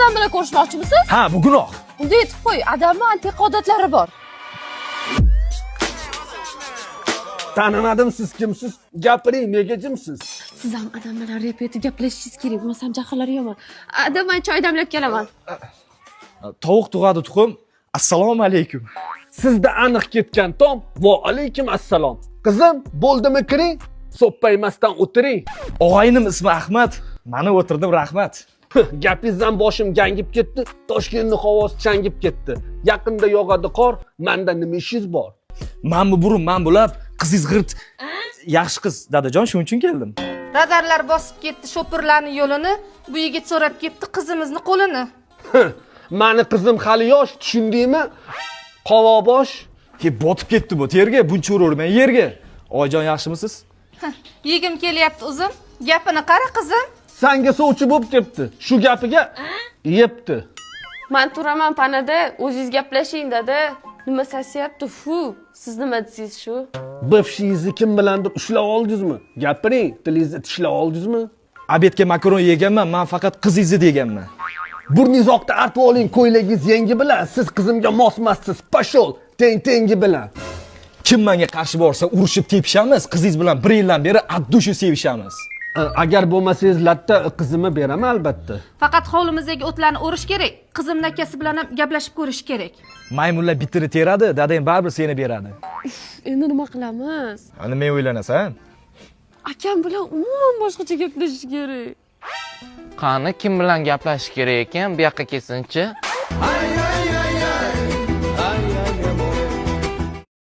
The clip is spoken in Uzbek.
adam bilan ko'rishmoqchimisiz? Ha, bu gunoh. Unda aytib qo'y, adamning antiqa odatlari bor. Tanımadım, siz kimsiz? Gapiring, nega jimsiz? Siz ham adam bilan repetib gaplashishingiz kerak, bo'lmasam jahllari yomon. Adam, men choy damlab kelaman. Tovuq tug'adi tuxum. Assalomu alaykum. Sizda aniq ketgan tom. Va alaykum assalom. Qizim, bo'ldimi kiring? So'ppaymasdan o'tiring. Og'aynim ismi Ahmad. Mana o'tirdim, rahmat. Gapingizdan boshim gangib ketdi. Toshkentning havosi changib ketdi. Yaqinda yog'adi qor, menda nima ishingiz bor? Men bu burun, men bulab, qizingiz g'irt. Yaxshi qiz, dadajon, shuning uchun keldim. Radarlar bosib ketdi sho'pirlarning yo'lini, bu yigit so'rab ketdi qizimizni qo'lini. Mani qizim hali yosh, tushundingmi? Qovobosh. Botib ketdi bu terga, buncha ururman yerga. Oyjon, yaxshimisiz? Yegim kelyapti o'zim. Gapini qara qizim. Sanga sovchi bo'lib ketdi. Shu gapiga yepti. Men turaman panada, o'zingiz gaplashing dada. Nima sasyapti? Fu, siz nima deysiz shu? Bifshingizni kim bilandir ushlab oldingizmi? Gapiring, tilingizni tishlab oldingizmi? Abedga makaron yeganman, men faqat qizingizni deganman. Burningizni oqda artib oling, ko'ylagingiz yangi bilan. Siz qizimga mosmassiz. Pashol, tengi bilan. Kim menga qarshi borsa, urushib tepishamiz. Qizingiz bilan 1 yildan beri addushi sevishamiz. Agar bo'lmasangiz latta qizimni beraman albatta. Faqat hovlimizdagi o'tlarni o'rish kerak. Qizimning akasi bilan ham gaplashib ko'rish kerak. Maymunlar bitiri teradi, dadang baribir seni beradi. Endi nima qilamiz? Ana men o'ylanasan. Akam bilan umuman boshqacha gaplashish kerak. Qani kim bilan gaplashish kerak ekan? Bu yoqqa kelsinchi.